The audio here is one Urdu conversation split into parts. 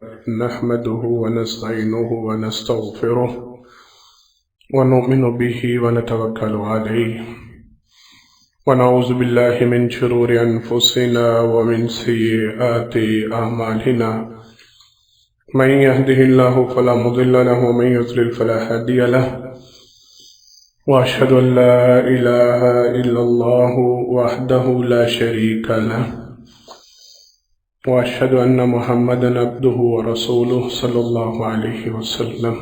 نحمده ونستعينه ونستغفره ونؤمن به ونتوكل عليه ونعوذ بالله من شرور أنفسنا ومن سيئات أعمالنا من يهده الله فلا مضل له ومن يضلل فلا هادي له وأشهد أن لا إله إلا الله وحده لا شريك له وأشهد أن محمدا عبده ورسوله صلى الله عليه وسلم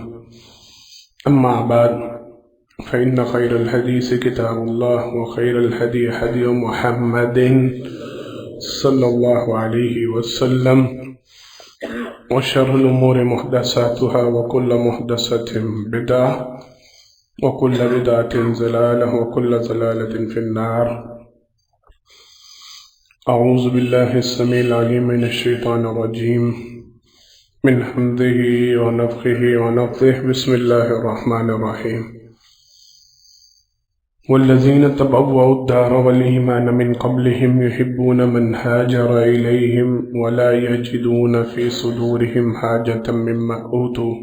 أما بعد فإن خير الحديث كتاب الله وخير الهدي هدي محمد صلى الله عليه وسلم وشر الأمور محدثاتها وكل محدثة بدعة وكل بدعة ضلالة وكل ضلالة في النار. أعوذ بالله السميع العليم من الشيطان الرجيم من حمده ونفخه ونفثه. بسم الله الرحمن الرحيم. والذين تبوأوا الدار والإيمان من قبلهم يحبون من هاجر إليهم ولا يجدون في صدورهم حاجة مما أوتوا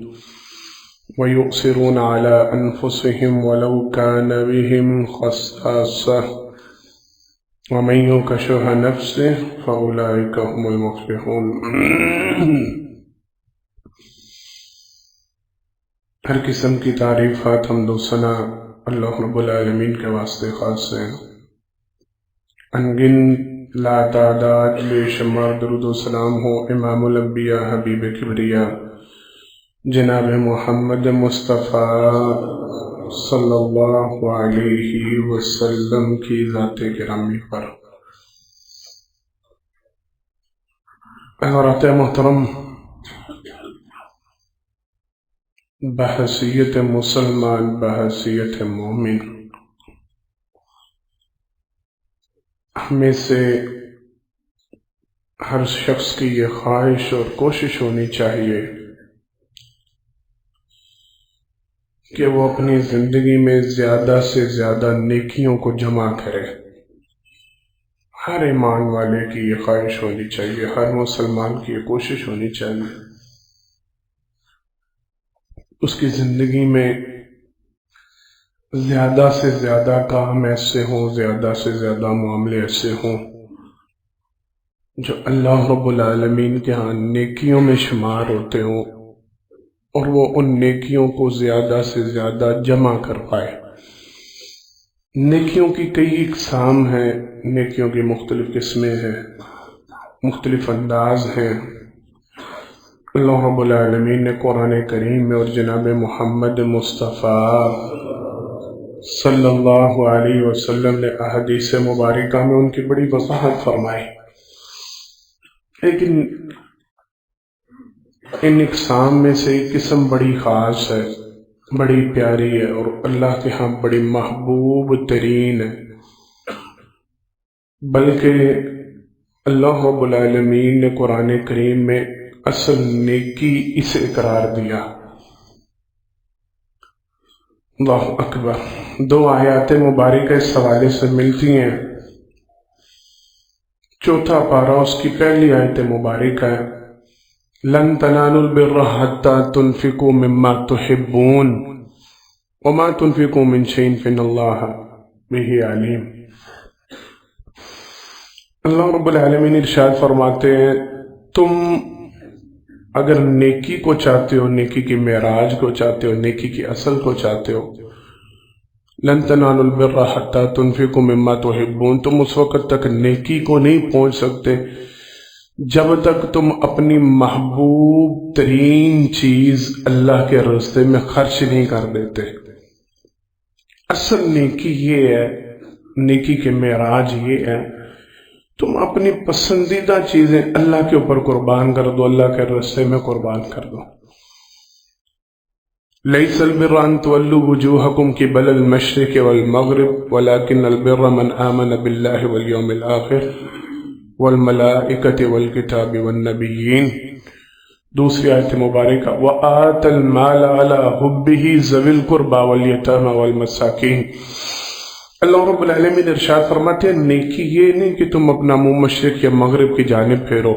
ويؤثرون على أنفسهم ولو كان بهم خصاصة ومن يوق شح نفسه فأولئك هم المفلحون. ہر قسم کی تعریفات حمد و ثنا اللہ رب العالمین کے واسطے خاص ہیں. انگن لا تعداد بے شمار درود و سلام ہو امام الانبیاء حبیب کبریا جناب محمد مصطفیٰ صلی اللہ علیہ وسلم کی ذات گرامی پر. حضرات محترم، بحیثیت مسلمان، بحیثیت مومن، ہمیں سے ہر شخص کی یہ خواہش اور کوشش ہونی چاہیے کہ وہ اپنی زندگی میں زیادہ سے زیادہ نیکیوں کو جمع کرے. ہر ایمان والے کی یہ خواہش ہونی چاہیے، ہر مسلمان کی یہ کوشش ہونی چاہیے اس کی زندگی میں زیادہ سے زیادہ کام ایسے ہوں، زیادہ سے زیادہ معاملے ایسے ہوں جو اللہ رب العالمین کے ہاں نیکیوں میں شمار ہوتے ہوں اور وہ ان نیکیوں کو زیادہ سے زیادہ جمع کر پائے. نیکیوں کی کئی اقسام ہیں، نیکیوں کی مختلف قسمیں ہیں، مختلف انداز ہیں. اللہ رب العالمین نے قرآن کریم میں اور جناب محمد مصطفیٰ صلی اللہ علیہ وسلم نے احادیث مبارکہ میں ان کی بڑی وضاحت فرمائی. لیکن ان اقسام میں سے ایک قسم بڑی خاص ہے، بڑی پیاری ہے اور اللہ کے ہاں بڑی محبوب ترین ہے، بلکہ اللہ رب العالمین نے قرآن کریم میں اصل نیکی اسے قرار دیا. اللہ اکبر. 2 آیات مبارکہ اس حوالے سے ملتی ہیں. 4 پارہ اس کی پہلی آیت مبارکہ ہے لن تنالوا البر حتى تنفقوا مما تحبون وما تنفقوا من شيء فإن الله به عليم. اللہ رب العالمین ارشاد فرماتے ہیں تم اگر نیکی کو چاہتے ہو، نیکی کی معراج کو چاہتے ہو، نیکی کی اصل کو چاہتے ہو، لن تنالوا البر حتى تنفقوا مما تحبون، تم اس وقت تک نیکی کو نہیں پہنچ سکتے جب تک تم اپنی محبوب ترین چیز اللہ کے راستے میں خرچ نہیں کر دیتے. اصل نیکی یہ ہے، نیکی کے معراج یہ ہے تم اپنی پسندیدہ چیزیں اللہ کے اوپر قربان کر دو، اللہ کے راستے میں قربان کر دو. لَيْسَ الْبِرَّ أَن تُوَلُّوا وُجُوهَكُمْ قِبَلَ الْمَشْرِقِ وَالْمَغْرِبِ وَلَكِنَّ الْبِرَّ مَنْ آمَنَ بِاللَّهِ وَالْيَوْمِ الْآخِرِ والملائکۃ والکتاب والنبیین. دوسری آیت مبارکہ وآت المال علی حبہ ذوی القربى والیتامى والمساکین. اللہ رب العالمین ارشاد فرماتے ہیں نیکی یہ نہیں کہ تم اپنا منہ مشرق یا مغرب کی جانب پھیرو،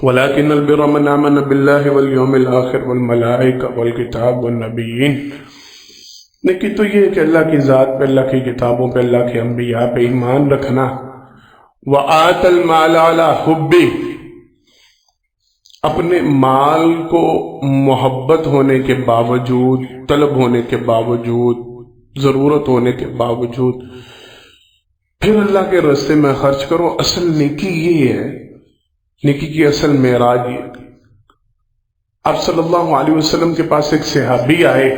وَلَكِنَّ الْبِرَّ مَنْ آمَنَ بِاللَّهِ وَالْيَوْمِ الْآخِرِ وَالْمَلَائِكَةِ وَالْكِتَابِ وَالنَّبِيِّينَ۔ نیکی تو یہ ہے کہ اللہ کی ذات پہ، اللہ کی کتابوں پہ، اللہ کے انبیاء پہ ایمان رکھنا۔ وَآتَ الْمَالَ عَلَى حُبِّهِ، اپنے مال کو محبت ہونے کے باوجود، طلب ہونے کے باوجود، ضرورت ہونے کے باوجود پھر اللہ کے راستے میں خرچ کرو۔ اصل نیکی یہ ہے، نیکی کی اصل معراج یہ۔ آپ صلی اللہ علیہ وسلم کے پاس ایک صحابی آئے،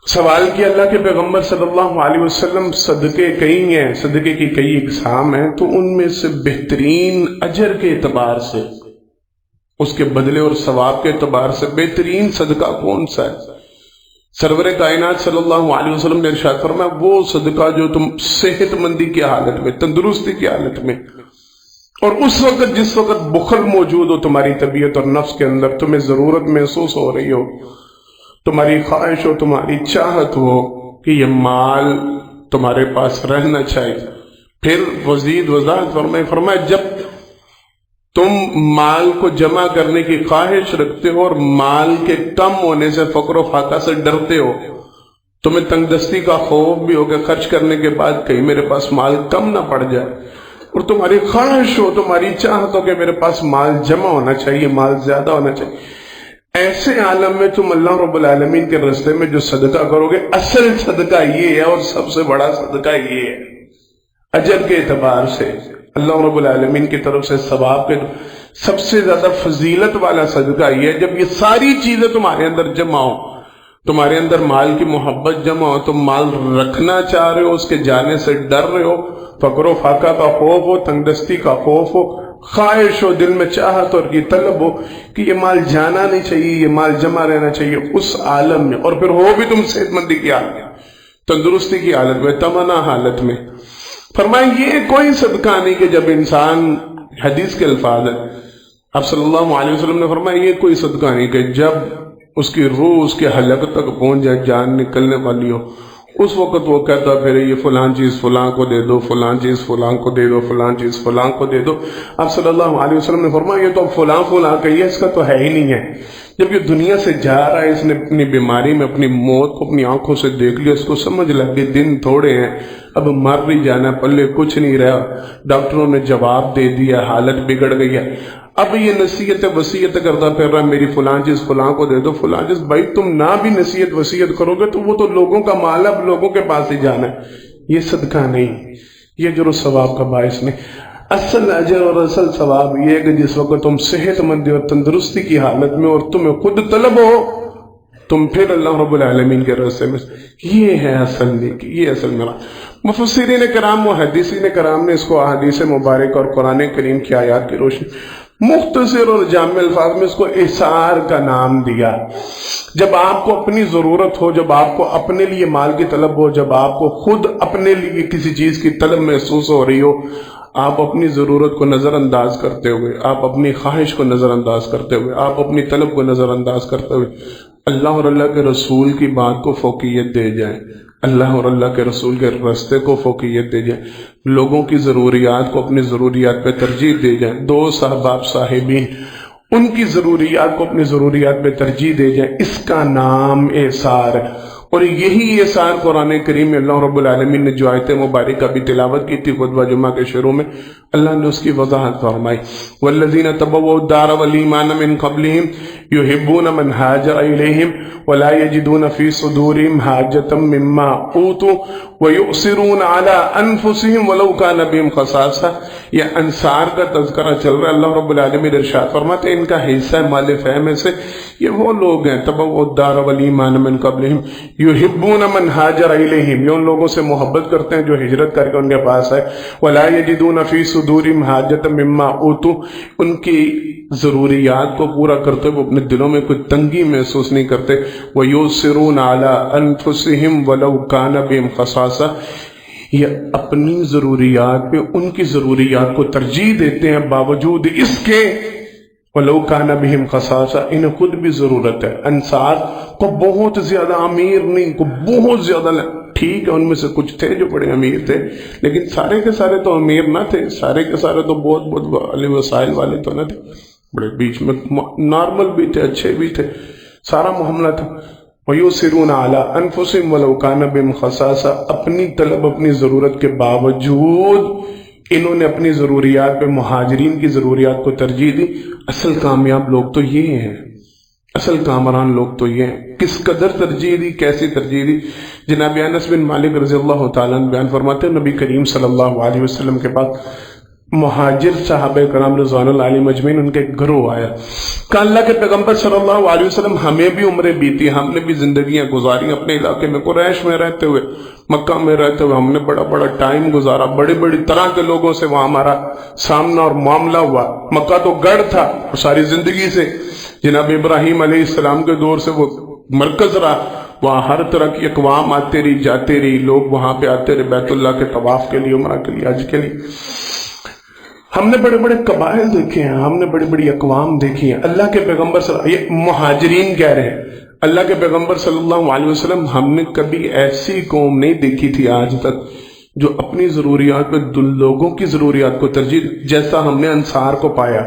سوال کیا اللہ کے پیغمبر صلی اللہ علیہ وسلم، صدقے کئی ہیں، صدقے کی کئی اقسام ہیں، تو ان میں سے بہترین اجر کے اعتبار سے، اس کے بدلے اور ثواب کے اعتبار سے بہترین صدقہ کون سا ہے؟ سرور کائنات صلی اللہ علیہ وسلم نے ارشاد فرمایا، وہ صدقہ جو تم صحت مندی کی حالت میں، تندرستی کی حالت میں، اور اس وقت جس وقت بخل موجود ہو تمہاری طبیعت اور نفس کے اندر، تمہیں ضرورت محسوس ہو رہی ہو، تمہاری خواہش ہو، تمہاری چاہت ہو کہ یہ مال تمہارے پاس رہنا چاہیے۔ پھر مزید وضاحت فرمائے جب تم مال کو جمع کرنے کی خواہش رکھتے ہو اور مال کے کم ہونے سے، فقر و فاقہ سے ڈرتے ہو، تمہیں تنگ دستی کا خوف بھی ہو کہ خرچ کرنے کے بعد کہیں میرے پاس مال کم نہ پڑ جائے، اور تمہاری خواہش ہو، تمہاری چاہت ہو کہ میرے پاس مال جمع ہونا چاہیے، مال زیادہ ہونا چاہیے، ایسے عالم میں تم اللہ رب العالمین کے راستے میں جو صدقہ کرو گے، اصل صدقہ یہ ہے اور سب سے بڑا صدقہ یہ ہے اجر کے اعتبار سے، اللہ رب العالمین کی طرف سے ثواب کے سب سے زیادہ فضیلت والا صدقہ یہ ہے جب یہ ساری چیزیں تمہارے اندر جمع ہو، تمہارے اندر مال کی محبت جمع ہو، تم مال رکھنا چاہ رہے ہو، اس کے جانے سے ڈر رہے ہو، فقر و فاقہ کا خوف ہو، تنگ دستی کا خوف ہو، خواہش ہو، دل میں چاہت اور یہ طلب ہو کہ یہ مال جانا نہیں چاہیے، یہ مال جمع رہنا چاہیے، اس عالم میں، اور پھر ہو بھی تم صحت مندی کی حالت میں، تندرستی کی حالت میں، تمنا حالت میں، فرمائیں یہ کوئی صدقہ نہیں کہ جب انسان، حدیث کے الفاظ ہیں، آپ صلی اللہ علیہ وسلم نے فرمایا یہ کوئی صدقہ نہیں کہ جب اس کی روح اس کے حلق تک پہنچ جائے، جان نکلنے والی ہو، اس وقت وہ کہتا پھر یہ فلاں چیز فلاں کو دے دو، فلاں چیز فلاں کو دے دو، فلاں چیز فلاں کو دے دو۔ آپ صلی اللہ علیہ وسلم نے فرمایا یہ تو فلاں فلاں کہی ہے، اس کا تو ہے ہی نہیں ہے۔ جب یہ دنیا سے جا رہا ہے، اس نے اپنی بیماری میں اپنی موت کو اپنی آنکھوں سے دیکھ لیا، اس کو سمجھ لگ کہ دن تھوڑے ہیں، اب مر بھی جانا، پلے کچھ نہیں رہا، ڈاکٹروں نے جواب دے دیا، حالت بگڑ گئی ہے، اب یہ نصیحت وصیت کرتا پھر رہا میری فلاں چیز فلاں کو دے دو، فلاں چیز، بھائی تم نہ بھی نصیحت وصیت کرو گے تو وہ تو لوگوں کا مال اب لوگوں کے پاس ہی جانا ہے، یہ صدقہ نہیں، یہ اجر و ثواب کا باعث نہیں۔ اصل اجر اور اصل ثواب یہ ہے کہ جس وقت تم صحت مندی اور تندرستی کی حالت میں اور تمہیں خود طلب ہو، تم پھر اللہ رب العالمین کے راستے میں، یہ ہے اصل نیکی، یہ اصل میرا۔ مفسرین کرام و محدثین کرام نے اس کو احادیث مبارک اور قرآن کریم کی آیات کی روشنی مختصر اور جامع الفاظ میں اس کو احصار کا نام دیا۔ جب آپ کو اپنی ضرورت ہو، جب آپ کو اپنے لیے مال کی طلب ہو، جب آپ کو خود اپنے لیے کسی چیز کی طلب محسوس ہو رہی ہو، آپ اپنی ضرورت کو نظر انداز کرتے ہوئے، آپ اپنی خواہش کو نظر انداز کرتے ہوئے، آپ اپنی طلب کو نظر انداز کرتے ہوئے اللہ اور اللہ کے رسول کی بات کو فوقیت دے جائیں، اللہ اور اللہ کے رسول کے راستے کو فوقیت دے جائیں، لوگوں کی ضروریات کو اپنی ضروریات پہ ترجیح دے جائیں، دوست احباب صاحبین ان کی ضروریات کو اپنی ضروریات پہ ترجیح دے جائیں، اس کا نام احصار ہے۔ اور یہی احصار قرآن کریم میں اللہ رب العالمین نے جو آیت مبارکہ بھی تلاوت کی تھی خطبہ جمعہ کے شروع میں، اللہ نے اس کی وضاحت فرمائی، والذین تبوؤا الدار والایمان من قبلہم یحبون من ہاجر الیہم ولا یجدون فی صدورہم حاجۃ مما اوتوا ویؤثرون علی انفسہم ولو کان بہم خصاصہ۔ یہ انصار کا تذکرہ چل رہا ہے، اللہ رب العالمین ارشاد فرماتے ہیں ان کا حصہ مال فہم سے، یہ وہ لوگ ہیں تبوؤا الدار والایمان من قبلہم یحبون من ہاجر الیہم، یہ ان لوگوں سے محبت کرتے ہیں جو ہجرت کر کے ان کے پاس ہے، ولا یجدون فی صدورہم حاجۃ مما اوتوا، ان کی ضروریات کو پورا کرتے ہوئے اپنے دلوں میں کوئی تنگی محسوس نہیں کرتے، ویؤثرون علی انفسہم ولو کان بہم خصاصہ، یہ اپنی ضروریات پہ ان کی ضروریات کو ترجیح دیتے ہیں باوجود اس کے وَلَوْ كَانَ بِهِمْ خَصَاصَةٌ، انہیں خود بھی ضرورت ہے۔ انصار کو بہت زیادہ امیر نہیں، کو بہت زیادہ ٹھیک ہے ان میں سے کچھ تھے جو بڑے امیر تھے، لیکن سارے کے سارے تو امیر نہ تھے، سارے کے سارے تو بہت بہت والے وسائل والے تو نہ تھے، بڑے بیچ میں نارمل بھی تھے، اچھے بھی تھے، سارا معاملہ تھا۔ وَيُؤْثِرُونَ عَلَىٰ أَنفُسِهِمْ وَلَوْ كَانَ بِهِمْ خَصَاصَةٌ، اپنی طلب اپنی ضرورت کے باوجود انہوں نے اپنی ضروریات پہ مہاجرین کی ضروریات کو ترجیح دی۔ اصل کامیاب لوگ تو یہ ہیں، اصل کامران لوگ تو یہ ہیں۔ کس قدر ترجیح دی، کیسی ترجیح دی؟ جناب انس بن مالک رضی اللہ تعالیٰ عنہ بیان فرماتے ہیں نبی کریم صلی اللہ علیہ وسلم کے پاس مہاجر صحابہ کرام رضوان اللہ علیہ مجمعین ان کے گروہ آیا، کہ اللہ کے پیغمبر صلی اللہ علیہ وسلم ہمیں بھی عمریں بیتی، ہم نے بھی زندگیاں گزاری اپنے علاقے میں، قریش میں رہتے ہوئے، مکہ میں رہتے ہوئے ہم نے بڑا بڑا ٹائم گزارا، بڑی بڑی طرح کے لوگوں سے وہاں ہمارا سامنا اور معاملہ ہوا۔ مکہ تو گڑھ تھا اور ساری زندگی سے جناب ابراہیم علیہ السلام کے دور سے وہ مرکز رہا، وہاں ہر طرح کی اقوام آتے رہی جاتے رہی، لوگ وہاں پہ آتے رہے بیت اللہ کے طواف کے لیے، عمرہ کے لیے، حج کے لیے۔ ہم نے بڑے بڑے قبائل دیکھے ہیں، ہم نے بڑی بڑی اقوام دیکھی ہیں۔ اللہ کے پیغمبر یہ مہاجرین کہہ رہے ہیں، اللہ کے پیغمبر صلی اللہ علیہ وسلم ہم نے کبھی ایسی قوم نہیں دیکھی تھی آج تک جو اپنی ضروریات پہ لوگوں کی ضروریات کو ترجیح، جیسا ہم نے انصار کو پایا۔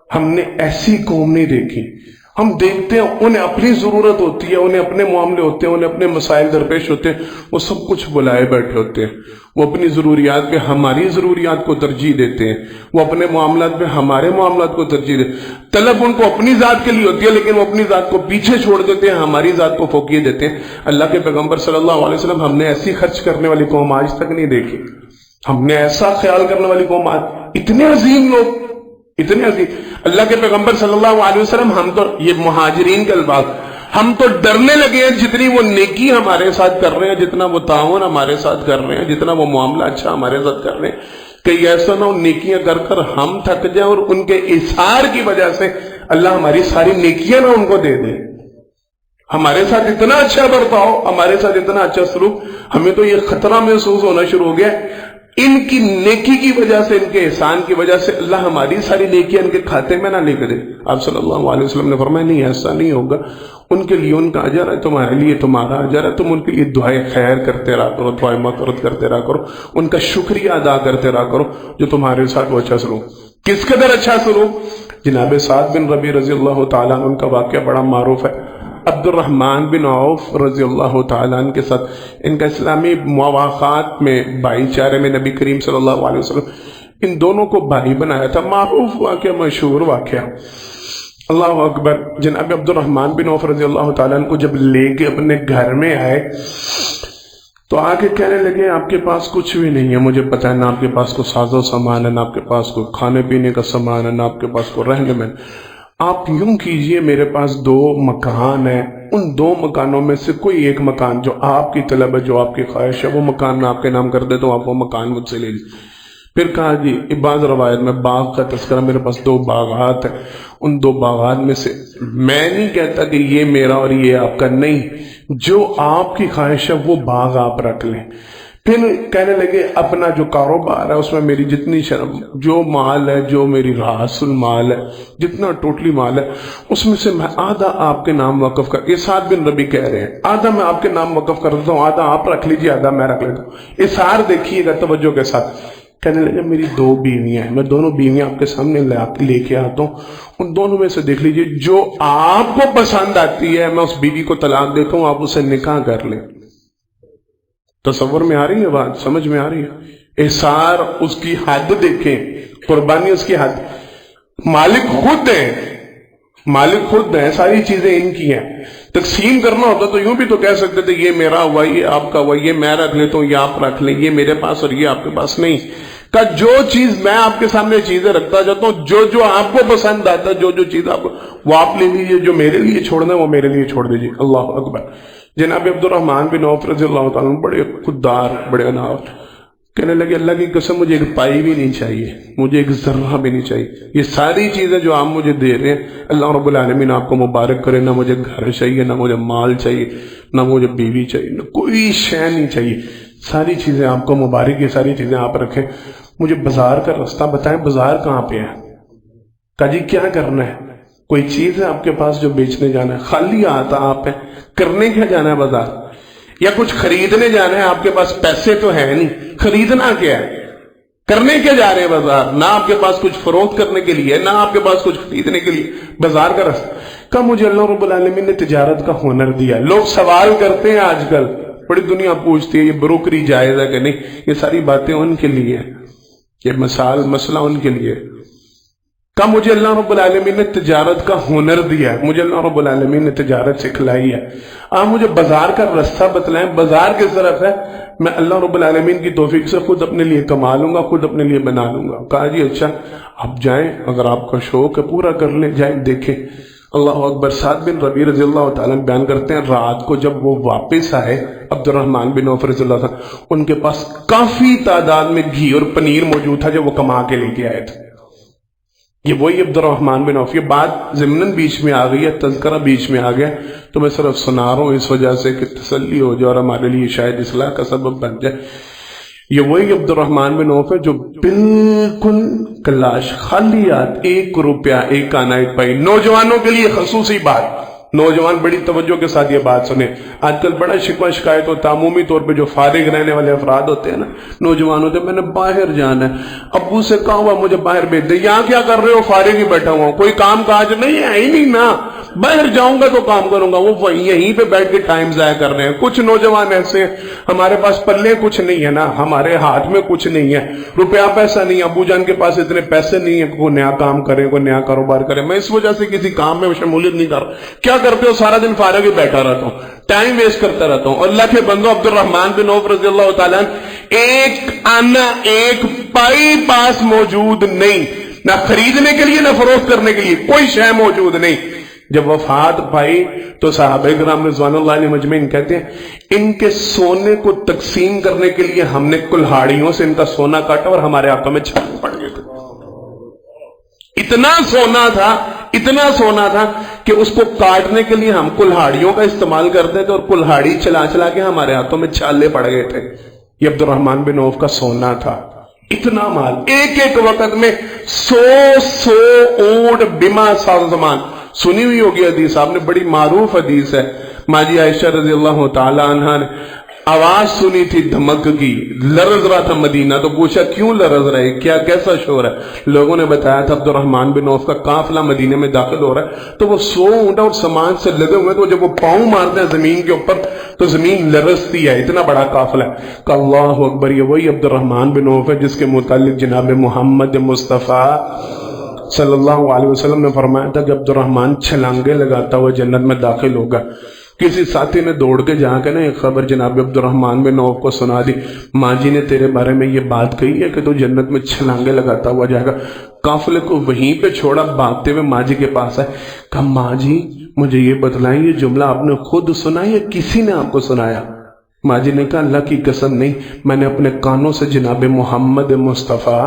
ہم نے ایسی قوم نہیں دیکھی۔ ہم دیکھتے ہیں انہیں اپنی ضرورت ہوتی ہے، انہیں اپنے معاملے ہوتے ہیں، انہیں اپنے مسائل درپیش ہوتے ہیں، وہ سب کچھ بلائے بیٹھے ہوتے ہیں، وہ اپنی ضروریات پہ ہماری ضروریات کو ترجیح دیتے ہیں، وہ اپنے معاملات پہ ہمارے معاملات کو ترجیح دیتے ہیں۔ طلب ان کو اپنی ذات کے لیے ہوتی ہے لیکن وہ اپنی ذات کو پیچھے چھوڑ دیتے ہیں، ہماری ذات کو فوقیت دیتے ہیں۔ اللہ کے پیغمبر صلی اللہ علیہ وسلم ہم نے ایسی خرچ کرنے والی قوم آج تک نہیں دیکھی، ہم نے ایسا خیال کرنے والی قوم اتنے عظیم لوگ، اتنے عظیم اللہ کے پیغمبر صلی اللہ علیہ وسلم، ہم تو یہ مہاجرین کے الفاظ، ہم تو ڈرنے لگے ہیں جتنی وہ نیکی ہمارے ساتھ کر رہے ہیں، جتنا وہ تعاون ہمارے ساتھ کر رہے ہیں، جتنا وہ معاملہ اچھا ہمارے ساتھ کر رہے ہیں، کہ ایسا نہ ہو نیکیاں کر کر ہم تھک جائیں اور ان کے اثار کی وجہ سے اللہ ہماری ساری نیکیاں نہ ان کو دے دے۔ ہمارے ساتھ اتنا اچھا برتاؤ، ہمارے ساتھ اتنا اچھا سلوک، ہمیں تو یہ خطرہ محسوس ہونا شروع ہو گیا ان کی نیکی کی وجہ سے، ان کے احسان کی وجہ سے اللہ ہماری ساری نیکیاں ان کے کھاتے میں نہ لکھ دے۔ آپ صلی اللہ علیہ وسلم نے فرمایا نہیں، ایسا نہیں ہوگا، ان کے لیے ان کا اجر ہے، تمہارے لیے تمہارا اجر ہے، تم ان کے لیے دعائیں خیر کرتے رہا کرو، دعائیں مغفرت کرتے رہا کرو، ان کا شکریہ ادا کرتے رہا کرو جو تمہارے ساتھ وہ اچھا سلوک۔ کس قدر اچھا سلوک؟ جناب سعد بن ربیع رضی اللہ تعالیٰ عنہ، ان کا واقعہ بڑا معروف ہے۔ عبد الرحمن بن عوف رضی اللہ تعالیٰ عنہ کے ساتھ ان کا اسلامی مواقعات میں بھائی چارے میں نبی کریم صلی اللہ علیہ وسلم ان دونوں کو بھائی بنایا تھا، معروف واقعہ، مشہور واقعہ۔ اللہ اکبر۔ جناب عبد الرحمن بن عوف رضی اللہ تعالیٰ عنہ کو جب لے کے اپنے گھر میں آئے تو آگے کہنے لگے آپ کے پاس کچھ بھی نہیں ہے، مجھے پتہ ہے، نہ آپ کے پاس کوئی ساز و سامان ہے، نہ آپ کے پاس کوئی کھانے پینے کا سامان ہے، نہ آپ کے پاس کوئی رہنے میں۔ آپ یوں کیجئے، میرے پاس 2 مکان ہیں، ان 2 مکانوں میں سے کوئی ایک مکان جو آپ کی طلب ہے، جو آپ کی خواہش ہے، وہ مکان میں آپ کے نام کر دیتا ہوں، آپ وہ مکان مجھ سے لے لیجیے۔ پھر کہا جی بعض روایت میں باغ کا تذکرہ، میرے پاس 2 باغات ہیں، ان 2 باغات میں سے میں نہیں کہتا کہ یہ میرا اور یہ آپ کا، نہیں، جو آپ کی خواہش ہے وہ باغ آپ رکھ لیں۔ پھر کہنے لگے اپنا جو کاروبار ہے اس میں میری جتنی جو مال ہے، جو میری راس المال ہے، جتنا ٹوٹلی مال ہے، اس میں سے میں آدھا آپ کے نام وقف کر، یہ سعد بن ربیع کہہ رہے ہیں، آدھا میں آپ کے نام وقف کر دیتا ہوں، آدھا آپ رکھ لیجیے، آدھا میں رکھ لیتا ہوں۔ اثار دیکھیے گا توجہ کے ساتھ۔ کہنے لگے میری 2 بیویاں ہیں، میں دونوں بیویاں آپ کے سامنے لے کے آتا ہوں، ان دونوں میں سے دیکھ لیجیے جو آپ کو پسند آتی ہے میں اس بیوی کو طلاق دیتا ہوں، آپ اسے نکاح کر لیں۔ تصور میں آ رہی ہے بات، سمجھ میں آ رہی ہے؟ احسار، اس کی حد دیکھیں، قربانی اس کی حد، مالک خود ہیں، مالک خود ہیں، ساری چیزیں ان کی ہیں۔ تقسیم کرنا ہوتا تو یوں بھی تو کہہ سکتے تھے یہ میرا ہوا، یہ آپ کا ہوا، یہ میں رکھ لیتا ہوں، یہ آپ رکھ لیں، یہ میرے پاس اور یہ آپ کے پاس، نہیں کہ جو چیز میں آپ کے سامنے چیزیں رکھتا جاتا ہوں، جو آپ کو پسند آتا ہے، جو چیز آپ کو، وہ آپ لے لیجیے، جو میرے لیے چھوڑنا ہے وہ میرے لیے چھوڑ دیجیے۔ اللہ اکبر۔ جناب عبد الرحمن بن عوف رضی اللہ تعالیٰ بڑے خوددار، بڑے انار، کہنے لگے اللہ کی قسم مجھے ایک پائی بھی نہیں چاہیے، مجھے ایک ذرہ بھی نہیں چاہیے، یہ ساری چیزیں جو آپ مجھے دے رہے ہیں اللہ رب العالمین آپ کو مبارک کرے، نہ مجھے گھر چاہیے، نہ مجھے مال چاہیے، نہ مجھے بیوی چاہیے، نہ کوئی شے نہیں چاہیے، ساری چیزیں آپ کو مبارک، یہ ساری چیزیں آپ رکھیں، مجھے بازار کا راستہ بتائیں، بازار کہاں پہ ہے؟ کہا جی کیا کرنا ہے؟ کوئی چیز ہے آپ کے پاس جو بیچنے جانا ہے؟ خالی ہاتھ آپ ہے، کرنے کیا جانا ہے بازار؟ یا کچھ خریدنے جانا ہے، آپ کے پاس پیسے تو ہے نہیں، خریدنا کیا ہے، کرنے کے جا رہے ہیں بازار، نہ آپ کے پاس کچھ فروخت کرنے کے لیے، نہ آپ کے پاس کچھ خریدنے کے لیے، بازار کا راستہ کہا مجھے اللہ رب العالمین نے تجارت کا ہنر دیا. لوگ سوال کرتے ہیں آج کل، بڑی دنیا پوچھتی ہے یہ بروکری جائز ہے کہ نہیں، یہ ساری باتیں ان کے لیے، یہ مسئلہ ان کے لیے. کہا مجھے اللہ رب العالمین نے تجارت کا ہنر دیا ہے، مجھے اللہ رب العالمین نے تجارت سکھلائی ہے، آپ مجھے بازار کا راستہ بتلائیں، بازار کس طرف ہے، میں اللہ رب العالمین کی توفیق سے خود اپنے لیے کما لوں گا، خود اپنے لیے بنا لوں گا. کہا جی اچھا آپ جائیں، اگر آپ کا شوق ہے پورا کر لیں، جائیں دیکھیں. اللہ اکبر. سعد بن ربیع رضی اللہ تعالیٰ بیان کرتے ہیں رات کو جب وہ واپس آئے عبد الرحمن بن عوف رضی اللہ تعالیٰ، ان کے پاس کافی تعداد میں گھی اور پنیر موجود تھا جو وہ کما کے لے کے آئے تھے. یہ وہی عبد الرحمن بن عوف. یہ بات ضمناً بیچ میں آ گئی ہے، تذکرہ بیچ میں آ گیا، تو میں صرف سنا رہا ہوں اس وجہ سے کہ تسلی ہو جائے اور ہمارے لیے شاید اصلاح کا سبب بن جائے. یہ وہی عبد الرحمن بن عوف ہے جو بالکل کلاش خالیات، 1 روپیہ 1 آنا 1 پائی. نوجوانوں کے لیے خصوصی بات، نوجوان بڑی توجہ کے ساتھ یہ بات سنیں. آج کل بڑا شکوہ شکایت ہوتا ہے عمومی طور پہ جو فارغ رہنے والے افراد ہوتے ہیں نا، نوجوان ہوتے ہیں، میں نے باہر جانا ہے، ابو سے کہا ہوا مجھے باہر بھیج دے. یہاں کیا کر رہے ہو، فارغ ہی بیٹھا ہوا ہوں، کوئی کام کاج نہیں ہے ہی نہیں نا، باہر جاؤں گا تو کام کروں گا. وہ یہیں پہ بیٹھ کے ٹائم ضائع کر رہے ہیں. کچھ نوجوان ایسے ہیں، ہمارے پاس پلے کچھ نہیں ہے نا، ہمارے ہاتھ میں کچھ نہیں ہے، روپیہ پیسہ نہیں، ابو جان کے پاس اتنے پیسے نہیں ہیں کوئی نیا کام کرے، کوئی نیا کاروبار کرے. میں اس وجہ سے کسی کام میں شمولیت نہیں کر رہا. کیا کرتے ہو، سارا دن فارغ ہی بیٹھا رہتا ہوں، ٹائم ویسٹ کرتا رہتا ہوں. اللہ کے بندو، عبد الرحمن بن عوف رضی اللہ تعالیٰ 1 آنا 1 پائی پاس موجود نہیں، نہ خریدنے کے لیے نہ فروخت کرنے کے لیے، کوئی شے موجود نہیں. جب وفات پائی تو صحابہ کرام رضوان اللہ علیہ مجمعین کہتے ہیں ان کے سونے کو تقسیم کرنے کے لیے ہم نے کلہاڑیوں سے ان کا سونا کاٹا اور ہمارے ہاتھوں میں چھاپے پڑ گئے تھے. اتنا سونا تھا کہ اس کو کاٹنے کے لیے ہم کلہاڑیوں کا استعمال کرتے تھے اور کلہاڑی چلا چلا کے ہمارے ہاتھوں میں چھالے پڑ گئے تھے. یہ عبد الرحمن بن عوف کا سونا تھا. اتنا مال، ایک وقت میں 100 اونٹ بما سازمان. سنی ہوئی ہوگی حدیث آپ نے، بڑی معروف حدیث ہے. ماجی عائشہ رضی اللہ تعالی عنہا نے آواز سنی تھی دھمک کی، لرز رہا تھا مدینہ، تو پوچھا کیوں لرز رہے، کیا کیسا شور ہے؟ لوگوں نے بتایا تھا عبد الرحمن بن عوف کا قافلہ مدینے میں داخل ہو رہا ہے، تو وہ 100 اونٹ اور سامان سے لگے ہوئے، تو جب وہ پاؤں مارتے ہیں زمین کے اوپر تو زمین لرزتی ہے، اتنا بڑا قافلہ ہے. کہ اللہ اکبر. یہ وہی عبد الرحمن بن عوف ہے جس کے متعلق جناب محمد مصطفیٰ صلی اللہ علیہ وسلم نے فرمایا تھا کہ عبد الرحمن چھلانگے لگاتا ہوا جنت میں داخل ہوگا. کسی ساتھی نے دوڑ کے جا کے نا ایک خبر جناب عبد الرحمن بن عوف کو سنا دی، ماں جی نے تیرے بارے میں یہ بات کہی ہے کہ تو جنت میں چھلانگے لگاتا ہوا جائے گا. قافلے کو وہیں پہ چھوڑا، بھاگتے ہوئے ماں جی کے پاس آئے. کہا ماں جی مجھے یہ بتلائیں، یہ جملہ آپ نے خود سنا یا کسی نے آپ کو سنایا؟ ماں جی نے کہا اللہ کی قسم نہیں، میں نے اپنے کانوں سے جناب محمد مصطفیٰ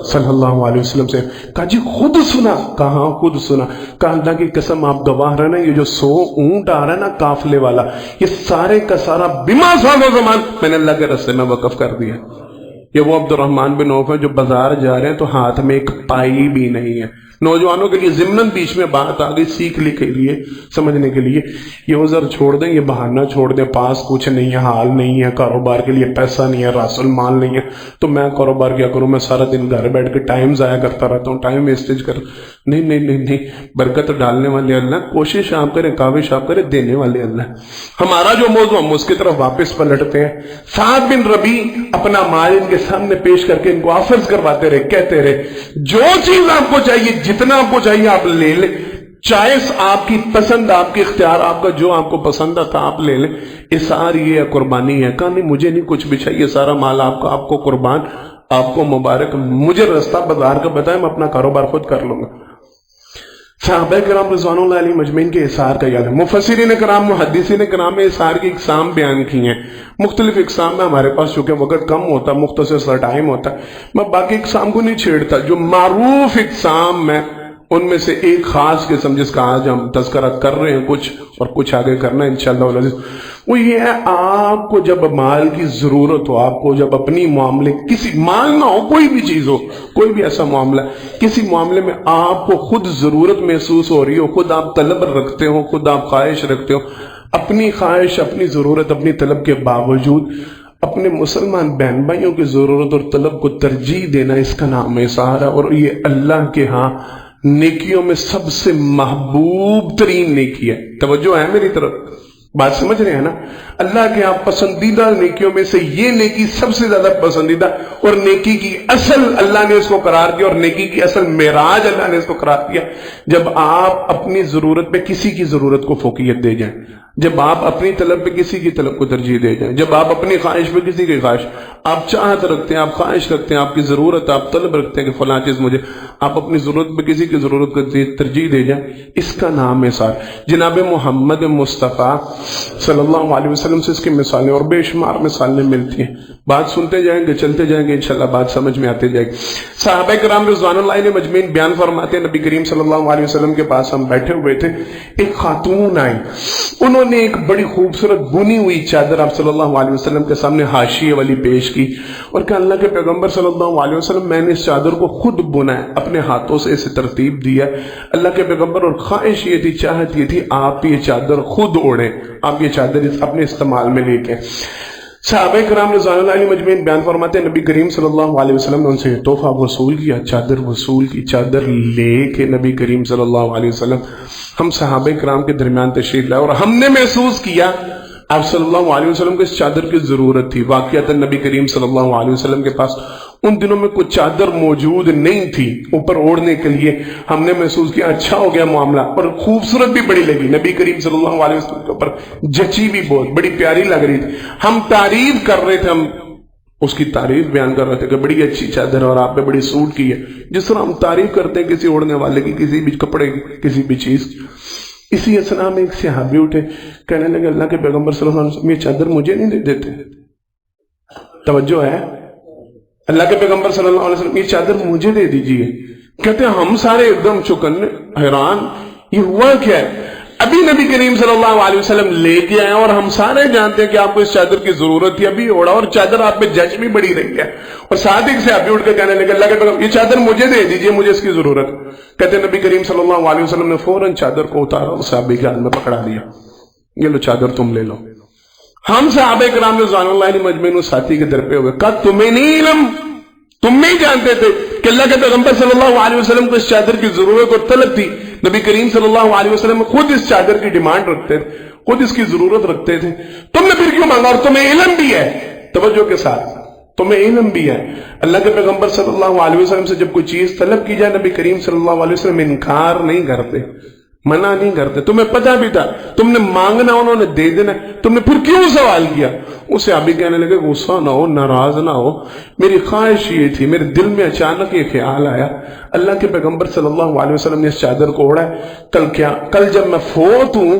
صلی اللہ علیہ وسلم سے. کہا جی خود سنا؟ کہاں خود سنا. کہا اللہ کی قسم آپ گواہ رہنا، یہ جو 100 اونٹ آ رہا ہے نا قافلے والا، یہ سارے کا سارا بما سازمان میں نے اللہ کے راستے میں وقف کر دیا. یہ وہ عبد الرحمن بن عوف ہے جو بازار جا رہے ہیں تو ہاتھ میں 1 پائی بھی نہیں ہے. نوجوانوں کے لیے ضمناً بیچ میں بات آ گئی سیکھنے کے لیے، سمجھنے کے لیے. یہ عذر چھوڑ دیں، یہ بہانہ چھوڑ دیں، پاس کچھ نہیں ہے، حال نہیں ہے، کاروبار کے لیے پیسہ نہیں ہے، راس المال نہیں ہے، تو میں کاروبار کیا کروں، میں سارا دن گھر بیٹھ کے ٹائم ضائع کرتا رہتا ہوں، ٹائم ویسٹیج کر. نہیں، برکت ڈالنے والے اللہ، کوشش آپ کریں، کاوش آپ کریں، دینے والے اللہ. ہمارا جو موضوع ہم اس کی طرف واپس پلٹتے ہیں. سعد بن ربیع اپنا مال ان کے سامنے پیش کر کے ان کو آفرز کرواتے رہے، کہتے رہے جو چیز آپ کو چاہیے، جتنا آپ کو چاہیے آپ لے لیں، چوائس آپ کی، پسند آپ کی، اختیار آپ کا، جو آپ کو پسند آتا آپ لے لیں. اثار یہ ہے، قربانی ہے. کہا نہیں مجھے نہیں کچھ بھی چاہیے، سارا مال آپ کا، آپ کو قربان، آپ کو مبارک، مجھے راستہ بازار کا بتائیں، میں اپنا کاروبار خود کر لوں گا. صحابہ کرام رضوان اللہ علیہ مجمعین کے اثار کا یاد ہے. مفسرین کرام، محدثین کرام نے اثار کی اقسام بیان کی ہیں. مختلف اقسام میں ہمارے پاس چونکہ وقت کم ہوتا، مختصر سا ٹائم ہوتا، میں باقی اقسام کو نہیں چھیڑتا. جو معروف اقسام میں ان میں سے ایک خاص قسم جس کا آج ہم تذکرہ کر رہے ہیں کچھ، اور کچھ آگے کرنا ہے انشاءاللہ، وہ یہ ہے آپ کو جب مال کی ضرورت ہو، آپ کو جب اپنی معاملے، کسی مال نہ ہو، کوئی بھی چیز ہو، کوئی بھی ایسا معاملہ، کسی معاملے میں آپ کو خود ضرورت محسوس ہو رہی ہو، خود آپ طلب رکھتے ہو، خود آپ خواہش رکھتے ہو، اپنی خواہش، اپنی ضرورت، اپنی طلب کے باوجود اپنے مسلمان بہن بھائیوں کی ضرورت اور طلب کو ترجیح دینا، اس کا نام اثار ہے، اور یہ اللہ کے ہاں نیکیوں میں سب سے محبوب ترین نیکی ہے۔ توجہ ہے میری طرف، بات سمجھ رہے ہیں نا؟ اللہ کے آپ پسندیدہ نیکیوں میں سے یہ نیکی سب سے زیادہ پسندیدہ، اور نیکی کی اصل اللہ نے اس کو قرار دیا، اور نیکی کی اصل معراج اللہ نے اس کو قرار دیا جب آپ اپنی ضرورت پہ کسی کی ضرورت کو فوقیت دے جائیں، جب آپ اپنی طلب پہ کسی کی طلب کو ترجیح دے جائیں، جب آپ اپنی خواہش پہ کسی کی خواہش، آپ چاہت رکھتے ہیں، آپ خواہش رکھتے ہیں، آپ کی ضرورت، آپ طلب رکھتے ہیں کہ فلاں چیز مجھے، آپ اپنی ضرورت پہ کسی کی ضرورت کو ترجیح دے جائیں، اس کا نام اثار۔ جناب محمد مصطفیٰ صلی اللہ علیہ وسلم سے اس کی مثالیں اور بے شمار مثالیں ملتی ہیں۔ بات سنتے جائیں گے، چلتے جائیں گے، انشاءاللہ بات سمجھ میں آتے جائے گی۔ صحابہ کرام رضوان اللہ علیہ مجمعین بیان فرماتے ہیں، نبی کریم صلی اللہ علیہ وسلم کے پاس ہم بیٹھے ہوئے تھے، ایک خاتون آئی، انہوں نے ایک بڑی خوبصورت بنی ہوئی چادر آپ صلی اللہ علیہ وسلم کے سامنے حاشیے والی پیش کی، اور کہ اللہ کے پیغمبر صلی اللہ علیہ وسلم، میں نے اس چادر کو خود بنا ہے، اپنے ہاتھوں سے اسے ترتیب دیا ہے اللہ کے پیغمبر، اور خواہش یہ تھی، چاہت یہ تھی، آپ یہ چادر خود اوڑھیں، آپ یہ چادر اپنے استعمال میں لے کے۔ صحابہ کرام رضوان اللہ علیہ مجمعین بیان فرماتے ہیں، نبی کریم صلی اللہ علیہ وسلم نے ان سے تحفہ وصول کیا، چادر وصول کی، چادر لے کے نبی کریم صلی اللہ علیہ وسلم ہم صحابہ کرام کے درمیان تشریف لائے، اور ہم نے محسوس کیا آپ صلی اللہ علیہ وسلم کو اس چادر کی ضرورت تھی۔ واقعتاً نبی کریم صلی اللہ علیہ وسلم کے پاس ان دنوں میں کوئی چادر موجود نہیں تھی اوپر اوڑھنے کے لیے، ہم نے محسوس کیا اچھا ہو گیا معاملہ، اور خوبصورت بھی بڑی لگی، نبی کریم صلی اللہ علیہ وسلم کے اوپر جچی بھی بہت، بڑی پیاری لگ رہی تھی، ہم تعریف کر رہے تھے، ہم اس کی تعریف بیان کر رہے تھے کہ بڑی اچھی چادر ہے اور آپ پہ بڑی سوٹ کی ہے، جس طرح ہم تعریف کرتے ہیں کسی اوڑھنے والے کی، کسی بھی کپڑے کی، کسی بھی چیز کی۔ اسی اسنا میں ایک صحابی اٹھے، کہنے لگے اللہ کے پیغمبر صلی اللہ علیہ وسلم یہ چادر مجھے نہیں دے دیتے؟ توجہ ہے، اللہ کے پیغمبر صلی اللہ علیہ وسلم یہ چادر مجھے دے دیجئے۔ کہتے ہیں ہم سارے ایک دم چکن حیران، یہ ہوا کیا ہے؟ ابھی نبی کریم صلی اللہ علیہ وسلم لے کے آئے، اور ہم سارے جانتے ہیں کہ آپ کو اس چادر کی ضرورت تھی، ابھی اوڑھا، اور چادر آپ پہ جچ بھی بڑی رہی ہے، اور ساتھ ہی سے ابھی اٹھ کے کہنے لگے اللہ کے پیغمبر یہ چادر مجھے دے دیجئے، مجھے اس کی ضرورت۔ کہتے ہیں نبی کریم صلی اللہ علیہ وسلم نے فوراً چادر کو اتارا اور صحابی کے ہاتھ میں پکڑا دیا، یہ لو چادر تم لے لو۔ ہم صحابہ کرام رضوان اللہ علیہ مجمعین اس ساتھی کے در پہ ہوئے، کہا تمہیں نہیں علم، تم نہیں جانتے تھے کہ اللہ کے پیغمبر صلی اللہ علیہ وسلم کو اس چادر کی ضرورت اور طلب تھی؟ نبی کریم صلی اللہ علیہ وسلم خود اس چادر کی ڈیمانڈ رکھتے تھے، خود اس کی ضرورت رکھتے تھے، تم نے پھر کیوں مانگا؟ اور تمہیں علم بھی ہے، توجہ کے ساتھ، تمہیں علم بھی ہے اللہ کے پیغمبر صلی اللہ علیہ وسلم سے جب کوئی چیز طلب کی جائے، نبی کریم صلی اللہ علیہ وسلم انکار نہیں کرتے، منع نہیں کرتے، تمہیں پتہ بھی تھا، تم نے مانگنا انہوں نے دے دینا، تم نے پھر کیوں سوال کیا؟ اسے ابھی کہنے لگے غصہ نہ ہو، ناراض نہ ہو، میری خواہش یہ تھی، میرے دل میں اچانک یہ خیال آیا اللہ کے پیغمبر صلی اللہ علیہ وسلم نے اس چادر کو اوڑھا ہے، کل جب میں فوت ہوں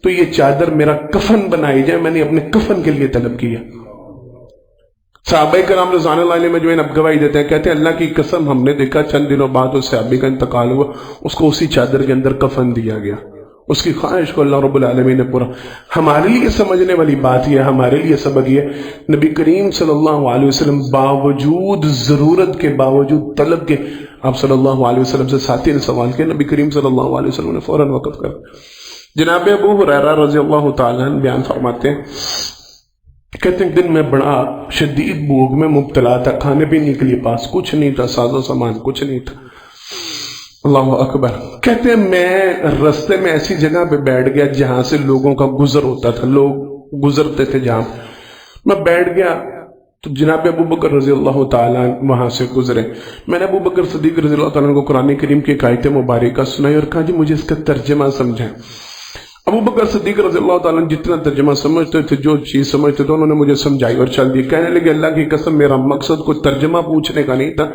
تو یہ چادر میرا کفن بنائی جائے، میں نے اپنے کفن کے لیے طلب کیا۔ صحابہ کرام رضوان اللہ علیہ مجمعین اب گواہی دیتے ہیں، کہتے ہیں اللہ کی قسم ہم نے دیکھا چند دنوں بعد اس صحابی کا انتقال ہوا، اس کو اسی چادر کے اندر کفن دیا گیا، اس کی خواہش کو اللہ رب العالمین نے پورا۔ ہمارے لیے سمجھنے والی بات یہ ہے، ہمارے لیے سبق یہ ہے، نبی کریم صلی اللہ علیہ وسلم باوجود ضرورت کے، باوجود طلب کے، آپ صلی اللہ علیہ وسلم سے ساتھی نے سوال کیا، نبی کریم صلی اللہ علیہ وسلم نے فوراً وقف کر۔ جناب ابو ہریرہ رضی اللہ تعالیٰ عنہ بیان فرماتے ہیں، کہتے ہیں دن میں بڑا شدید بھوک میں مبتلا تھا، کھانے پینے کے لیے پاس کچھ نہیں تھا، ساز و سامان کچھ نہیں تھا، اللہ اکبر۔ کہتے ہیں میں رستے میں ایسی جگہ پہ بیٹھ گیا جہاں سے لوگوں کا گزر ہوتا تھا، لوگ گزرتے تھے جہاں، میں بیٹھ گیا تو جناب ابو بکر رضی اللہ تعالیٰ وہاں سے گزرے، میں نے ابو بکر صدیق رضی اللہ تعالیٰ کو قرآن کریم کی ایک آیت مبارکہ سنائی اور کہا جی مجھے اس کا ترجمہ سمجھائیں۔ ابو بکر صدیق رضی اللہ تعالیٰ جتنا ترجمہ سمجھتے تھے، جو چیز سمجھتے تھے، انہوں نے مجھے سمجھائی اور چل دی۔ کہنے لگے اللہ کی قسم میرا مقصد کوئی ترجمہ پوچھنے کا نہیں تھا،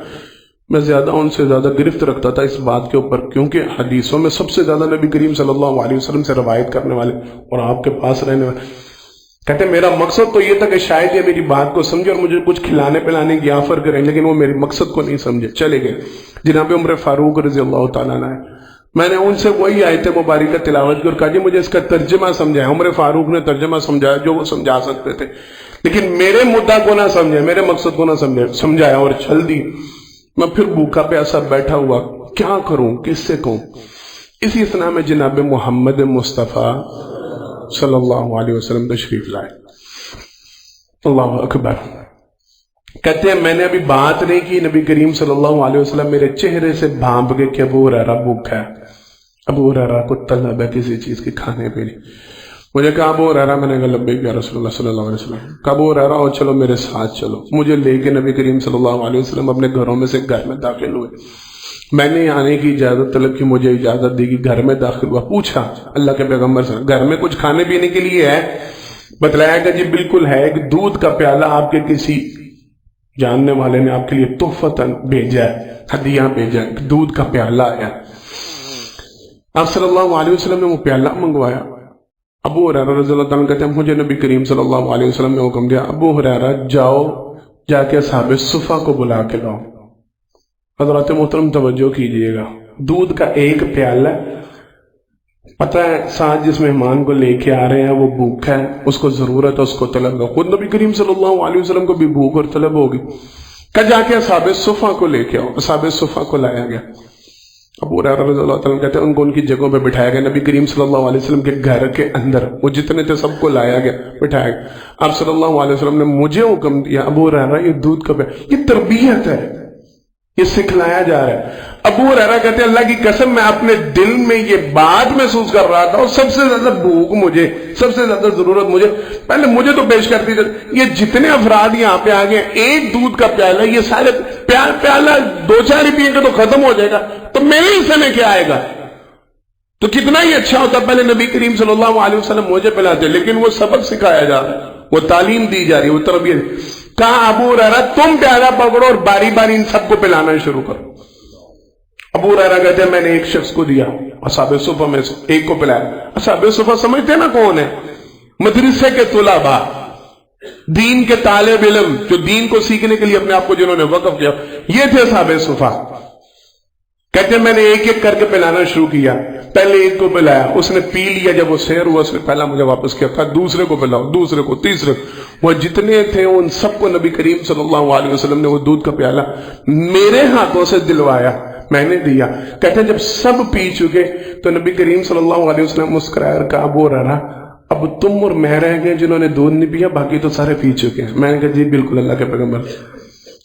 میں زیادہ ان سے زیادہ گرفت رکھتا تھا اس بات کے اوپر، کیونکہ حدیثوں میں سب سے زیادہ نبی کریم صلی اللہ علیہ وسلم سے روایت کرنے والے اور آپ کے پاس رہنے والے، کہتے میرا مقصد تو یہ تھا کہ شاید یہ میری بات کو سمجھے اور مجھے کچھ کھلانے پلانے کی آفر کریں، لیکن وہ میری مقصد کو نہیں سمجھے، چلے گئے۔ جناب عمر فاروق رضی اللہ تعالیٰ عنہ، میں نے ان سے وہی آیت مبارکہ تلاوت کی اور کہا جی مجھے اس کا ترجمہ سمجھایا۔ عمر فاروق نے ترجمہ سمجھایا جو وہ سمجھا سکتے تھے، لیکن میرے مدعا کو نہ سمجھے، میرے مقصد کو نہ سمجھایا اور چل دی۔ میں پھر بھوکا پیاسا بیٹھا ہوا، کیا کروں، کس سے کہوں؟ اسی اثنا میں جناب محمد مصطفیٰ صلی اللہ علیہ وسلم تشریف لائے. اللہ اکبر. کہتے ہیں میں نے ابھی بات نہیں کی، نبی کریم صلی اللہ علیہ وسلم میرے چہرے سے بھانپ کے کہ ابو ہریرہ بھوکا ہے، ابو ہریرہ کو طلب ہے کسی چیز کے کھانے پہ نہیں. مجھے کہا ابو ہریرہ، میں نے کہا لبیک یا رسول اللہ صلی اللہ علیہ وسلم. کہا ابو ہریرہ اور چلو میرے ساتھ چلو. مجھے لے کے نبی کریم صلی اللہ علیہ وسلم اپنے گھروں میں سے گھر میں داخل ہوئے. میں نے آنے کی اجازت طلب کی، مجھے اجازت دی کہ گھر میں داخل ہوا. پوچھا اللہ کے پیغمبر سے گھر میں کچھ کھانے پینے کے لیے ہے؟ بتلایا کہ جی بالکل ہے، ایک دودھ کا پیالہ آپ کے کسی جاننے والے نے آپ کے لیے تحفتاً بھیجا ہے، ہدیہ بھیجا ہے، دودھ کا پیالہ آیا. آپ صلی اللہ علیہ وسلم نے وہ پیالہ منگوایا. ابو ہریرہ رضی اللہ تعالیٰ کہتے ہیں مجھے نبی کریم صلی اللہ علیہ وسلم نے حکم دیا، ابو ہریرہ جاؤ جا کے اصحاب صفا کو بلا کے لاؤ. حضرات محترم توجہ کیجئے گا، دودھ کا ایک پیالہ، پتہ ہے ساتھ جس مہمان کو لے کے آ رہے ہیں وہ بھوکا ہے، اس کو ضرورت ہے، اس کو طلب ہے. خود نبی کریم صلی اللہ علیہ وسلم کو بھی بھوک اور طلب ہوگی. کہ جا کے اصحاب صفا کو لے کے آؤ. اصحاب صفا کو لایا گیا. ابو ہریرہ رضی اللہ تعالیٰ کہتے ہیں ان کو ان کی جگہوں پہ بٹھایا گیا. نبی کریم صلی اللہ علیہ وسلم کے گھر کے اندر وہ جتنے تھے سب کو لایا گیا، بٹھایا گیا. آپ صلی اللہ علیہ وسلم نے مجھے حکم دیا، ابو ہریرہ یہ دودھ کا پیالہ، یہ تربیت ہے، یہ سکھلایا جا رہا ہے. ابو ہریرہ کہتے ہیں اللہ کی قسم میں اپنے دل میں یہ بات محسوس کر رہا تھا، اور سب سے زیادہ بھوک مجھے، سب سے زیادہ ضرورت مجھے، پہلے مجھے تو پیش کر دیجیے. یہ جتنے افراد یہاں پہ آ گئے، ایک دودھ کا پیالہ، یہ سارے پیالہ دو چار ہی پیئیں گے تو ختم ہو جائے گا، تو میرے حصے میں کیا آئے گا؟ تو کتنا ہی اچھا ہوتا. پہلے نبی کریم صلی اللہ علیہ وسلم مجھے پلاتے، لیکن وہ سبق سکھایا جا رہا ہے، وہ تعلیم دی جا رہی ہے، وہ تربیت. کہا ابو ہریرہ تم پیالہ پکڑو اور باری باری ان سب کو پلانا شروع کرو. ابو ہریرہ کہتے ہیں میں نے ایک شخص کو دیا، اصحاب صفا میں سے ایک کو پلایا. اصحاب صفا سمجھتے نا کون ہے؟ مدرسے کے طلباء، دین کے طالب علم، جو دین کو سیکھنے کے لیے اپنے آپ کو جنہوں نے وقف کیا، یہ تھے اصحاب صفا. کہتے ہیں میں نے ایک ایک کر کے پلانا شروع کیا. پہلے ایک کو پلایا، اس نے پی لیا، جب وہ سیر ہوا اس نے پہلا مجھے واپس کیا. کہا دوسرے کو پلاؤ، دوسرے کو، تیسرے کو. وہ جتنے تھے ان سب کو نبی کریم صلی اللہ علیہ وسلم نے وہ دودھ کا پیالہ میرے ہاتھوں سے دلوایا، میں نے دیا. کہتے ہیں جب سب پی چکے تو نبی کریم صلی اللہ علیہ وسلم مسکرایا اور کہا ابو ہریرہ اب تم اور میں رہ گئے جنہوں نے دودھ نہیں پیا، باقی تو سارے پی چکے ہیں. میں نے کہا جی بالکل اللہ کے پیغمبر.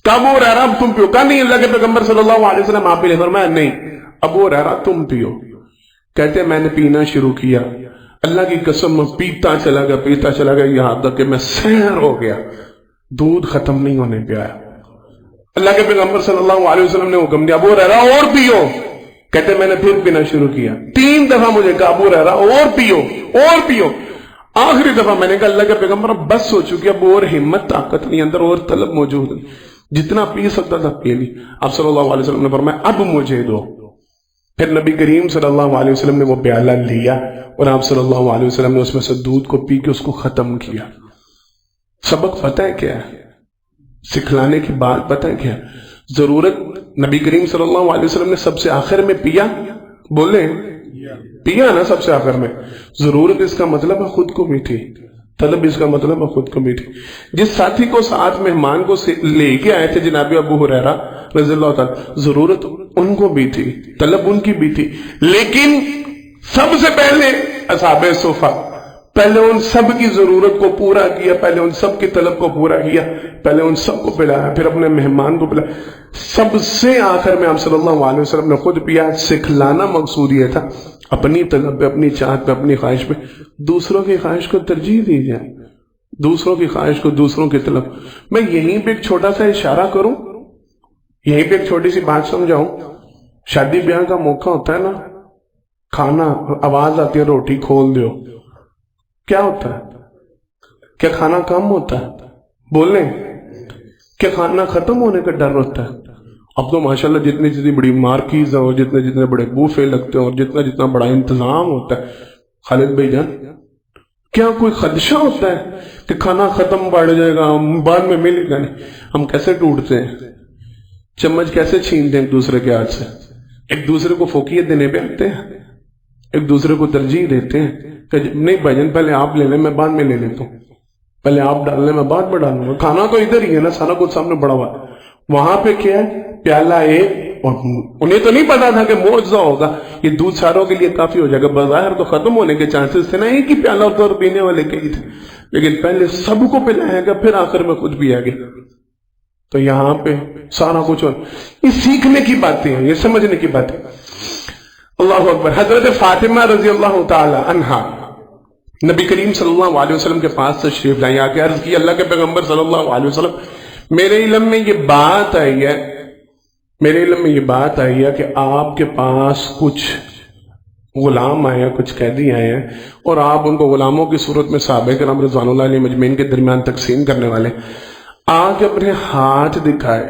کہا ابو ہریرہ اب تم پیو. کہا نہیں اللہ کے پیغمبر صلی اللہ علیہ وسلم آپ پی لیں. فرمایا نہیں ابو ہریرہ تم پیو. کہتے ہیں میں نے پینا شروع کیا، اللہ کی قسم میں پیتا چلا گیا یہاں تک کہ میں سیر ہو گیا، دودھ ختم نہیں ہونے پہ آیا. اللہ کے پیغمبر صلی اللہ علیہ وسلم نے حکم دیا ابو ہریرہ اور پیو. کہتے ہیں میں نے پھر پینا شروع کیا، 3 دفعہ مجھے کہا ابو ہریرہ اور پیو اور پیو. آخری دفعہ میں نے کہا اللہ کے پیغمبر اب بس ہو چکی، اب اور ہمت طاقت نہیں اندر، اور طلب موجود نہیں، جتنا پی سکتا تھا پی لی. آپ صلی اللہ علیہ وسلم نے فرمایا اب مجھے دو. پھر نبی کریم صلی اللہ علیہ وسلم نے وہ پیالہ لیا اور آپ صلی اللہ علیہ وسلم نے اس میں سے دودھ کو پی کے اس کو ختم کیا. سبق پتہ ہے کیا ہے؟ سکھلانے کی بات پتہ ہے کیا ہے؟ ضرورت نبی کریم صلی اللہ علیہ وسلم نے سب سے آخر میں پیا، بولے پیا نا سب سے آخر میں. ضرورت اس کا مطلب ہے خود کو بھی تھی، طلب اس کا مطلب ہے خود کو بھی تھی. جس ساتھی کو ساتھ مہمان کو لے کے آئے تھے جناب ابو ہریرہ رضی اللہ تعالی، ضرورت ان کو بھی تھی، طلب ان کی بھی تھی، لیکن سب سے پہلے اصحاب صفا، پہلے ان سب کی ضرورت کو پورا کیا، پہلے ان سب کی طلب کو پورا کیا، پہلے ان سب کو پلایا، پھر اپنے مہمان کو پلایا. سب سے آخر میں آپ صلی اللہ علیہ وسلم نے خود پیا. سکھلانا مقصود یہ تھا اپنی طلب پہ، اپنی چاہت پہ، اپنی خواہش پہ دوسروں کی خواہش کو ترجیح دی جائے، دوسروں کی خواہش کو، دوسروں کی طلب. میں یہیں پہ ایک چھوٹا سا اشارہ کروں، یہیں پہ ایک چھوٹی سی بات سمجھاؤں. شادی بیاہ کا موقع ہوتا ہے نا، کھانا، آواز آتی ہے روٹی کھول دیو، کیا ہوتا ہے؟ کیا کھانا کم ہوتا ہے؟ بولیں کیا کھانا ختم ہونے کا ڈر ہوتا ہے؟ اب تو ماشاءاللہ جتنی جتنی بڑی مارکیز اور جتنے بڑے بوفے لگتے ہیں اور جتنا بڑا انتظام ہوتا ہے، خالد بھائی جان کیا کوئی خدشہ ہوتا ہے کہ کھانا ختم پڑ جائے گا، بعد میں ملے گا نہیں؟ ہم کیسے ٹوٹتے ہیں، چمچ کیسے چھینتے ہیں ایک دوسرے کے ہاتھ سے، ایک دوسرے کو فوقیت دینے پہ آتے ہیں، ایک دوسرے کو ترجیح دیتے ہیں کہ نہیں بھائی جان پہلے آپ لے لیں میں بعد میں لے لیتا ہوں، پہلے آپ ڈال لیں میں بعد میں ڈالوں گا. کھانا تو ادھر ہی ہے نا، سارا کچھ سامنے بڑا ہوا ہے. وہاں پہ کیا ہے؟ پیالہ ایک اور انہیں تو نہیں پتا تھا کہ معجزہ ہوگا، یہ دودھ ساروں کے لیے کافی ہو جائے گا، بظاہر تو ختم ہونے کے چانسز تھے نا، ایک ہی پیالہ اور پینے والے کئی تھے، لیکن پہلے سب کو پلایا گا، پھر آخر میں خود بھی آگے۔ تو یہاں پہ سارا کچھ یہ سیکھنے کی باتیں ہیں، یہ سمجھنے کی باتیں۔ اللہ اکبر۔ حضرت فاطمہ رضی اللہ تعالی عنہا نبی کریم صلی اللہ علیہ وسلم کے پاس تشریف لائی، آ کے عرض کی اللہ کے پیغمبر صلی اللہ علیہ وسلم میرے علم میں یہ بات آئی ہے کہ آپ کے پاس کچھ غلام آئے ہیں، کچھ قیدی آئے ہیں، اور آپ ان کو غلاموں کی صورت میں صحابہ کرام رضوان اللہ علیہ مجمعین کے درمیان تقسیم کرنے والے، آ کے اپنے ہاتھ دکھائے،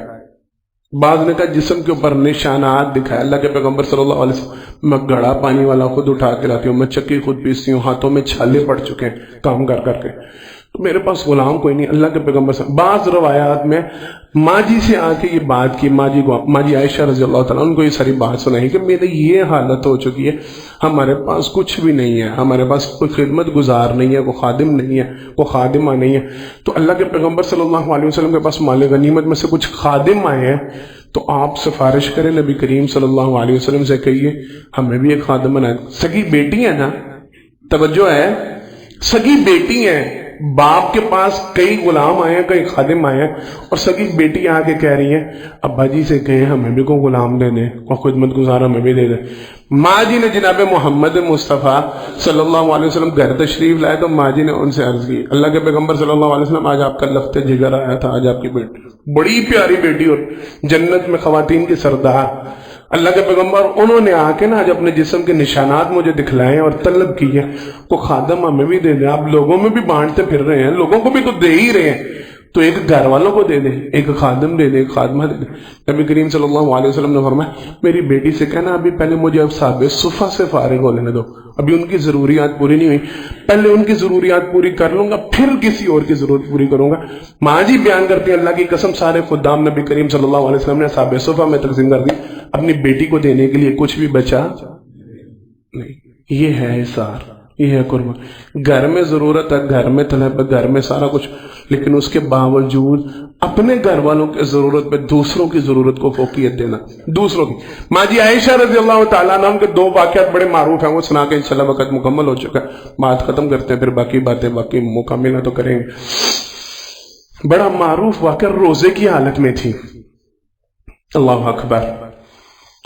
بعض نے کہا جسم کے اوپر نشانات دکھائے۔ اللہ کے پیغمبر صلی اللہ علیہ وسلم میں گھڑا پانی والا خود اٹھا کے لاتی ہوں، میں چکی خود پیستی ہوں، ہاتھوں میں چھالے پڑ چکے ہیں کام کر کر کے، تو میرے پاس غلام کوئی نہیں۔ اللہ کے پیغمبر سے بعض روایات میں ماں جی سے آ کے یہ بات کی، ماں جی عائشہ رضی اللہ تعالیٰ ان کو یہ ساری بات سنائی کہ میری یہ حالت ہو چکی ہے، ہمارے پاس کچھ بھی نہیں ہے، ہمارے پاس کوئی خدمت گزار نہیں ہے، کوئی خادم نہیں ہے، کوئی خادمہ نہیں ہے۔ تو اللہ کے پیغمبر صلی اللہ علیہ وسلم کے پاس مال غنیمت میں سے کچھ خادم آئے ہیں، تو آپ سفارش کریں نبی کریم صلی اللہ علیہ وسلم سے، کہیے ہمیں بھی ایک خادم بنائے۔ سگی بیٹی ہے نا، توجہ ہے، سگی بیٹی ہیں، باپ کے پاس کئی غلام آئے ہیں، کئی خادم آئے ہیں، اور سگی بیٹی آ کے کہہ رہی ہیں ابا جی سے کہیں ہمیں بھی کوئی غلام دے دیں، کوئی خدمت گزار ہمیں بھی دے دیں۔ ماں جی نے جناب محمد مصطفیٰ صلی اللہ علیہ وسلم گھر تشریف لائے، تو ماں جی نے ان سے عرض کی اللہ کے پیغمبر صلی اللہ علیہ وسلم آج آپ کا لفظ جگر آیا تھا، آج آپ کی بیٹی بڑی پیاری بیٹی اور جنت میں خواتین کی سردار، اللہ کے پیغمبر انہوں نے آ کے نا آج اپنے جسم کے نشانات مجھے دکھلائے اور طلب کی ہے کو خادم ہمیں بھی دے دیں، آپ لوگوں میں بھی بانٹتے پھر رہے ہیں، لوگوں کو بھی تو دے ہی رہے ہیں، تو ایک گھر والوں کو دے دیں، ایک خادم دے دیں، ایک خادمہ دے دیں۔ نبی کریم صلی اللہ علیہ وسلم نے فرمایا میری بیٹی سے کہنا ابھی پہلے مجھے اصحاب صفہ سے فارغ ہو لینے دو، ابھی ان کی ضروریات پوری نہیں ہوئی، پہلے ان کی ضروریات پوری کر لوں گا پھر کسی اور کی ضرورت پوری کروں گا۔ ماں جی بیان کرتی ہیں اللہ کی قسم سارے خدام نبی کریم صلی اللہ علیہ وسلم نے اصحاب صفہ میں تقسیم کر دی، اپنی بیٹی کو دینے کے لیے کچھ بھی بچا نہیں۔ یہ ہے اثار، یہ ہے قربان۔ گھر میں ضرورت ہے، گھر میں طلب ہے، گھر میں سارا کچھ، لیکن اس کے باوجود اپنے گھر والوں کی ضرورت پہ دوسروں کی ضرورت کو فوقیت دینا، دوسروں کی۔ ماں جی عائشہ رضی اللہ تعالیٰ عنہ کے دو واقعات بڑے معروف ہیں، وہ سنا کے انشاءاللہ وقت مکمل ہو چکا ہے، بات ختم کرتے ہیں، پھر باقی باتیں باقی موقع ملا تو کریں گے۔ بڑا معروف واقعہ روزے کی حالت میں تھی، اللہ اکبر۔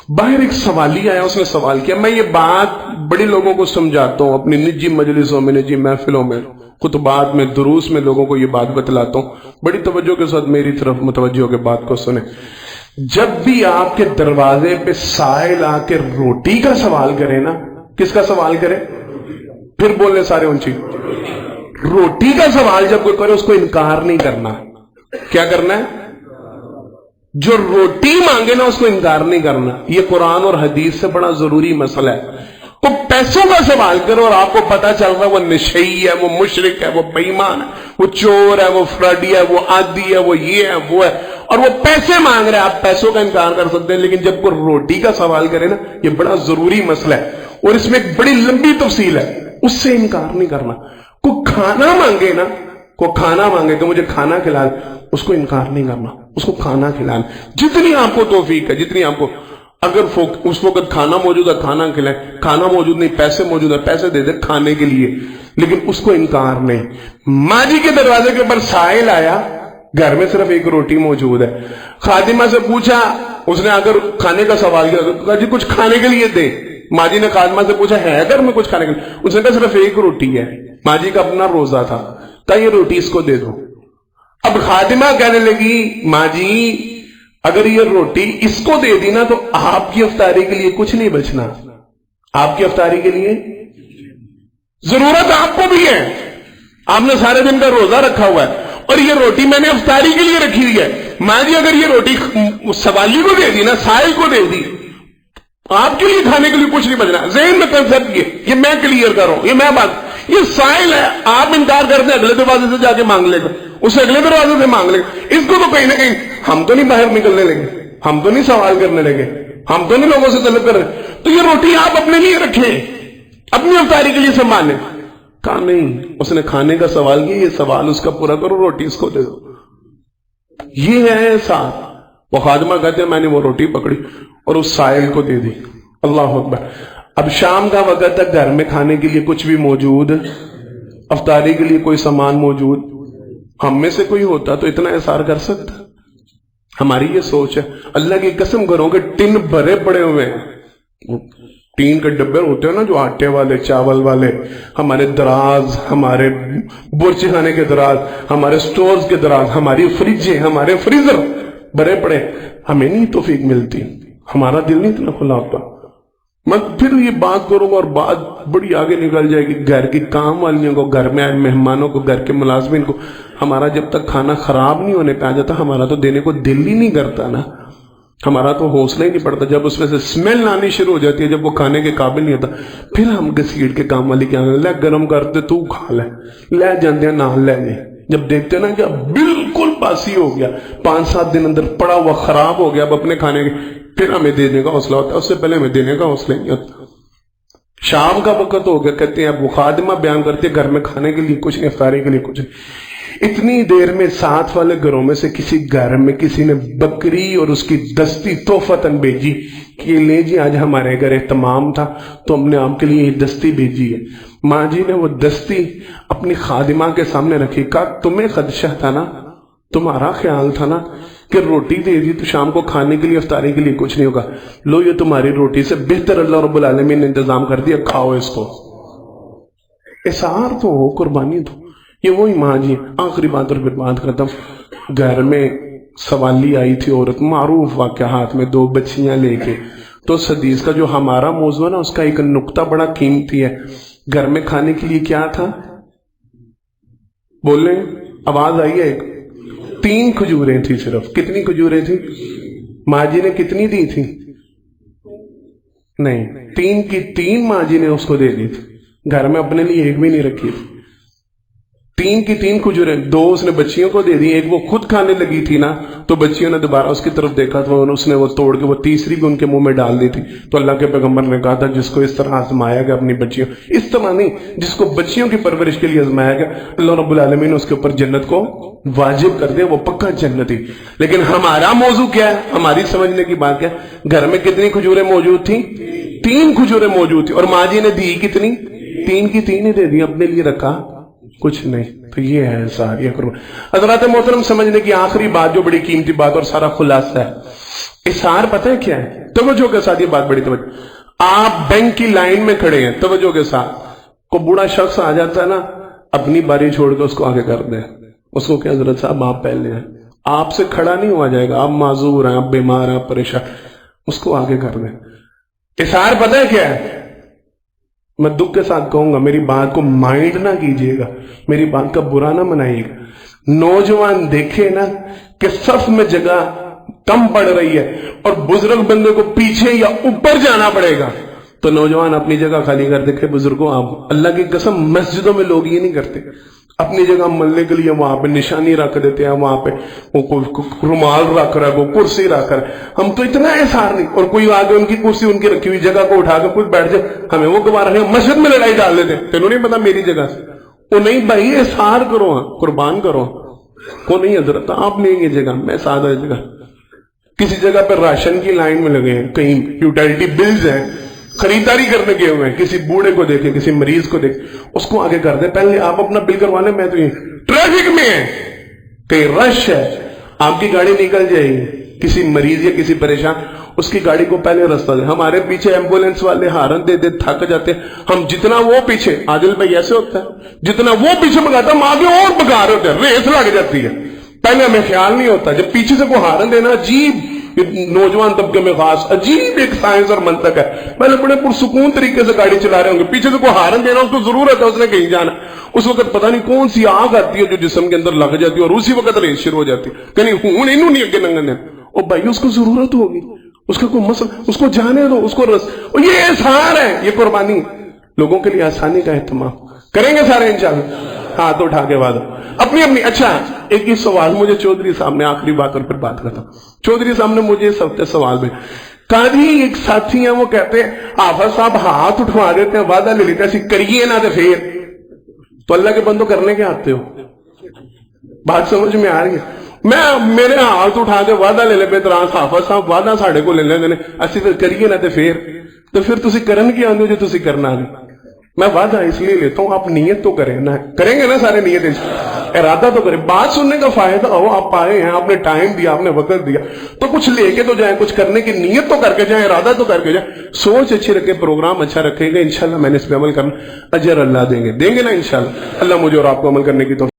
باہر ایک سوالی آیا، اس نے سوال کیا، میں یہ بات بڑے لوگوں کو سمجھاتا ہوں، اپنی نجی مجلسوں میں، نجی محفلوں میں، خطبات میں، دروس میں لوگوں کو یہ بات بتلاتا ہوں، بڑی توجہ کے ساتھ میری طرف متوجہ ہو کے بات کو سنیں۔ جب بھی آپ کے دروازے پہ سائل آ کے روٹی کا سوال کرے نا، کس کا سوال کرے؟ پھر بولنے سارے اونچی، روٹی کا سوال جب کوئی کرے اس کو انکار نہیں کرنا۔ کیا کرنا ہے؟ جو روٹی مانگے نا اس کو انکار نہیں کرنا۔ یہ قرآن اور حدیث سے بڑا ضروری مسئلہ ہے۔ تو پیسوں کا سوال کرو اور آپ کو پتا چل رہا ہے وہ نشئی ہے، وہ مشرک ہے، وہ بے ایمان ہے، وہ چور ہے، وہ فراڈی ہے، وہ عادی ہے، وہ یہ ہے، وہ ہے، اور وہ پیسے مانگ رہے ہیں، آپ پیسوں کا انکار کر سکتے ہیں، لیکن جب کوئی روٹی کا سوال کرے نا، یہ بڑا ضروری مسئلہ ہے اور اس میں ایک بڑی لمبی تفصیل ہے، اس سے انکار نہیں کرنا۔ کوئی کھانا مانگے نا، کوئی کھانا مانگے کہ مجھے کھانا کھلا، اس کو انکار نہیں کرنا، اس کو کھانا کھلانا، جتنی آپ کو توفیق ہے، جتنی آپ کو، اگر اس وقت کھانا موجود ہے کھانا کھلائیں، کھانا موجود نہیں پیسے موجود ہے پیسے دے دے کھانے کے لیے، لیکن اس کو انکار نہیں۔ ماں جی کے دروازے کے اوپر سائل آیا، گھر میں صرف ایک روٹی موجود ہے، خادمہ سے پوچھا، اس نے اگر کھانے کا سوال کیا کہا جی کچھ کھانے کے لیے دے۔ ماں جی نے خادمہ سے پوچھا ہے گھر میں کچھ کھانے کے لیے؟ اس نے کہا صرف ایک روٹی ہے، ماں جی کا اپنا روزہ تھا، کہا یہ روٹی اس کو دے دو۔ اب خادمہ کہنے لگی ماں جی اگر یہ روٹی اس کو دے دی نا تو آپ کی افطاری کے لیے کچھ نہیں بچنا، آپ کی افطاری کے لیے ضرورت آپ کو بھی ہے، آپ نے سارے دن کا روزہ رکھا ہوا ہے اور یہ روٹی میں نے افطاری کے لیے رکھی ہوئی ہے، ماں جی اگر یہ روٹی سوالی کو دے دی نا، سائل کو دے دی، آپ کے لیے کھانے کے لیے کچھ نہیں بچنا۔ ذہن میں کنسپٹ یہ میں کلیئر کر رہا ہوں، یہ میں بات، یہ سائل ہے، آپ انکار کرتے ہیں اگلے دروازے سے جا کے مانگ لے گا، اسے اگلے دروازے سے مانگ لے گا، اس کو تو کہیں نہ کہیں ہم تو نہیں باہر نکلنے لگے، ہم تو نہیں سوال کرنے لگے، ہم تو نہیں لوگوں سے طلب کر رہے، تو یہ روٹی آپ اپنے لیے رکھیں، اپنی افطاری کے لیے سنبھالیں۔ کہا نہیں، اس نے کھانے کا سوال کیا، یہ سوال اس کا پورا کرو، روٹی اس کو دے دو۔ یہ ہے ساتھ وہ خادمہ کہتے ہیں میں نے وہ روٹی پکڑی اور اس سائل کو دے دی. اللہ اکبر. اب شام کا وقت تک گھر میں کھانے کے لیے کچھ بھی موجود, افطاری کے لیے کوئی سامان موجود. ہم میں سے کوئی ہوتا تو اتنا احسار کر سکتا؟ ہماری یہ سوچ ہے. اللہ کی قسم گھروں کے ٹن بھرے پڑے ہوئے ہیں, ٹین کے ڈبے ہوتے ہیں نا جو آٹے والے, چاول والے, ہمارے دراز, ہمارے برچ خانے کے دراز, ہمارے سٹورز کے دراز, ہماری فریجیں, ہمارے فریزر بھرے پڑے. ہمیں نہیں توفیق ملتی, ہمارا دل نہیں اتنا کھلا ہوتا. میں پھر یہ بات کروں گا اور بات بڑی آگے نکل جائے گی. گھر کی کام والیوں کو, گھر میں آئے مہمانوں کو, گھر کے ملازمین کو, ہمارا جب تک کھانا خراب نہیں ہونے پہ آ جاتا ہمارا تو دینے کو دل ہی نہیں کرتا نا, ہمارا تو حوصلہ ہی نہیں پڑتا. جب اس میں سے اسمیل آنی شروع ہو جاتی ہے, جب وہ کھانے کے قابل نہیں ہوتا, پھر ہم گھسیٹ کے کام والی کیا لے گرم کرتے تو کھا لے جاندے ہیں نہ لے لے. جب دیکھتے ہیں نا کہ بالکل باسی ہو گیا, 5-7 دن اندر پڑا ہوا خراب ہو گیا اب اپنے کھانے کے, پھر ہمیں دینے کا حوصلہ ہوتا ہے, اس سے پہلے ہمیں دینے کا حوصلہ نہیں ہوتا. شام کا وقت ہو گیا, کہتے ہیں اب وہ خادمہ بیان کرتے ہیں گھر میں کھانے کے لیے کچھ نہیں, افطاری کے لیے کچھ نہیں. اتنی دیر میں ساتھ والے گھروں میں سے کسی گھر میں کسی نے بکری اور اس کی دستی تحفتاً بھیجی کہ لے جی آج ہمارے گھر اہتمام تھا تو ہم نے آپ کے لیے یہ دستی بھیجی ہے. ماں جی نے وہ دستی اپنی خادمہ کے سامنے رکھی, کہا تمہیں خدشہ تھا نا, تمہارا خیال تھا نا کہ روٹی دے دی تو شام کو کھانے کے لیے افطاری کے لیے کچھ نہیں ہوگا, لو یہ تمہاری روٹی سے بہتر اللہ رب العالمین نے انتظام کر دیا, کھاؤ اس کو. اثار تو ہو, قربانی تو. یہ وہی ماں جی. آخری بات اور پھر بات کرتا ہوں. گھر میں سوالی آئی تھی عورت, معروف واقعہ, ہاتھ میں 2 بچیاں لے کے. تو اس حدیث کا جو ہمارا موضوع ہے نا, اس کا ایک نقطہ بڑا قیمتی ہے. گھر میں کھانے کے لیے کیا تھا بولیں, آواز آئی ہے؟ 3 کھجوریں تھی صرف. کتنی کھجوریں تھی؟ ماں جی نے کتنی دی تھی؟ نہیں, 3 کی 3 ماں جی نے اس کو دے دی تھی. گھر میں اپنے لیے ایک بھی نہیں رکھی تھی. 3 کی 3 کھجوریں, 2 اس نے بچیوں کو دے دی, ایک وہ خود کھانے لگی تھی نا, تو بچیوں نے دوبارہ اس کی طرف دیکھا تو اس نے وہ توڑ کے وہ تیسری بھی ان کے منہ میں ڈال دی تھی. تو اللہ کے پیغمبر نے کہا تھا جس کو اس طرح آزمایا گیا اپنی بچیوں, اس طرح نہیں, جس کو بچیوں کی پرورش کے لیے آزمایا گیا, اللہ رب العالمین نے اس کے اوپر جنت کو واجب کر دیا, وہ پکا جنتی. لیکن ہمارا موضوع کیا ہے, ہماری سمجھنے کی بات کیا ہے؟ گھر میں کتنی کھجوریں موجود تھیں؟ 3 کھجوریں موجود تھی, اور ماں جی نے دی کتنی؟ 3 کی 3 ہی دے دی, اپنے لیے رکھا کچھ نہیں. تو یہ ہے ساری حضرات محترم. سمجھنے کی آخری بات جو بڑی قیمتی بات اور سارا خلاصہ ہے, اثار پتہ ہے کیا ہے؟ توجہ کے ساتھ, یہ بات بڑی توجہ. آپ بینک کی لائن میں کھڑے ہیں, توجہ کے ساتھ, کوئی بوڑھا شخص آ جاتا ہے نا, اپنی باری چھوڑ کے اس کو آگے کر دیں, اس کو کہ حضرت صاحب آپ پہلے ہیں, آپ سے کھڑا نہیں ہوا جائے گا, آپ معذور ہیں, آپ بیمار ہیں, آپ پریشان, اس کو آگے کر دیں. اثار پتہ ہے کیا ہے؟ میں دکھ کے ساتھ کہوں گا, میری بات کو مائنڈ نہ کیجیے گا, میری بات کا برا نہ منائیے گا. نوجوان دیکھے نا کہ صف میں جگہ کم پڑ رہی ہے اور بزرگ بندے کو پیچھے یا اوپر جانا پڑے گا, تو نوجوان اپنی جگہ خالی کر دے کہ بزرگوں آپ, اللہ کی قسم مسجدوں میں لوگ یہ نہیں کرتے, اپنی جگہ ملنے کے لیے وہاں پہ نشانی رکھ دیتے ہیں, وہاں پہ رومال رکھ رہا ہے, کوئی کرسی رکھ رہا ہے. ہم تو اتنا احسار نہیں, اور کوئی آگے ان کی کرسی ان کی رکھی ہوئی جگہ کو اٹھا کے کوئی بیٹھ جائے, ہمیں وہ گوارا نہیں, مسجد میں لڑائی ڈال دیتے, تینوں نہیں پتا میری جگہ سے, وہ نہیں بھائی احسار کرو, قربان کرو کو نہیں حضرت آپ لیں گے جگہ, میں سادہ جگہ. کسی جگہ پہ راشن کی لائن میں لگے ہیں, کہیں یوٹیلٹی بلز ہیں, خریداری کرنے گئے ہوئے ہیں, کسی بوڑھے کو دیکھے, کسی مریض کو دیکھے, اس کو آگے کر دیں, پہلے آپ اپنا بل کروانے, میں تو یہ ٹریفک میں ہے, کہیں رش ہے, آپ کی گاڑی نکل جائے گی, کسی مریض یا کسی پریشان, اس کی گاڑی کو پہلے رستہ دیں. ہمارے پیچھے ایمبولینس والے ہارن دے دے تھک جاتے, ہم جتنا وہ پیچھے, عادل بھائی ایسے ہوتا ہے, جتنا وہ پیچھے بگاتا ہم آگے اور بگا رہے ہوتے ہیں, ریس لگ جاتی ہے. پہلے ہمیں خیال نہیں ہوتا, جب پیچھے سے کو ہارن دینا عجیب, نوجوان طبقے میں خاص عجیب ایک سائنس اور منطق ہے. پہلے بڑے پرسکون طریقے سے گاڑی چلا رہے ہوں گے, پیچھے سے کو ہارن دینا, اس کو ضرورت ہے, اس نے کہیں جانا, اس وقت پتہ نہیں کون سی آگ آتی ہے جو جسم کے اندر لگ جاتی ہے, اور اسی وقت ریس شروع ہو جاتی ہے, کہیں ہوں انہوں نہیں اگے ننگن ہے, اور بھائی اس کو ضرورت ہوگی, اس کا کوئی مسئلہ, اس کو جانے دو, اس کو رس, اور یہ احسان ہے, یہ قربانی, لوگوں کے لیے آسانی کا اہتمام کریں گے سارے انشاءاللہ. ہاتھ اٹھا کے بعد اپنی اپنی. اچھا ایک ہی سوال مجھے چودھری صاحب نے, آخری بات اور پھر بات کرتا ہوں, چودھری صاحب نے مجھے سوال میں قاضی ایک ساتھی ہیں, وہ کہتے ہیں حافظ صاحب ہاتھ اٹھوا دیتے ہیں, وعدہ لے لیتے ہیں, کریے نہ تو پھر, تو اللہ کے بندوں کرنے کے آتے ہو, بات سمجھ میں آ رہی ہے؟ میں میرے ہاتھ اٹھا کے وعدہ لے لے بے تراس حافظ صاحب وعدہ ساڑھے کو لے لیندے نے اسی پھر کریے نہ تو پھر تسی کرن کی آندے ہو جو تسی کرنا نہیں. میں وعدہ اس لیے لیتا ہوں آپ نیت تو کریں نا, کریں گے نا سارے نیت ارادہ تو کریں. بات سننے کا فائدہ ہو, آپ آئے ہیں, آپ نے ٹائم دیا, آپ نے وقت دیا, تو کچھ لے کے تو جائیں, کچھ کرنے کی نیت تو کر کے جائیں, ارادہ تو کر کے جائیں. سوچ اچھی رکھے, پروگرام اچھا رکھے گا, انشاءاللہ میں نے اس پہ عمل کرنا, اجر اللہ دیں گے نا انشاءاللہ. اللہ مجھے اور آپ کو عمل کرنے کی توفیق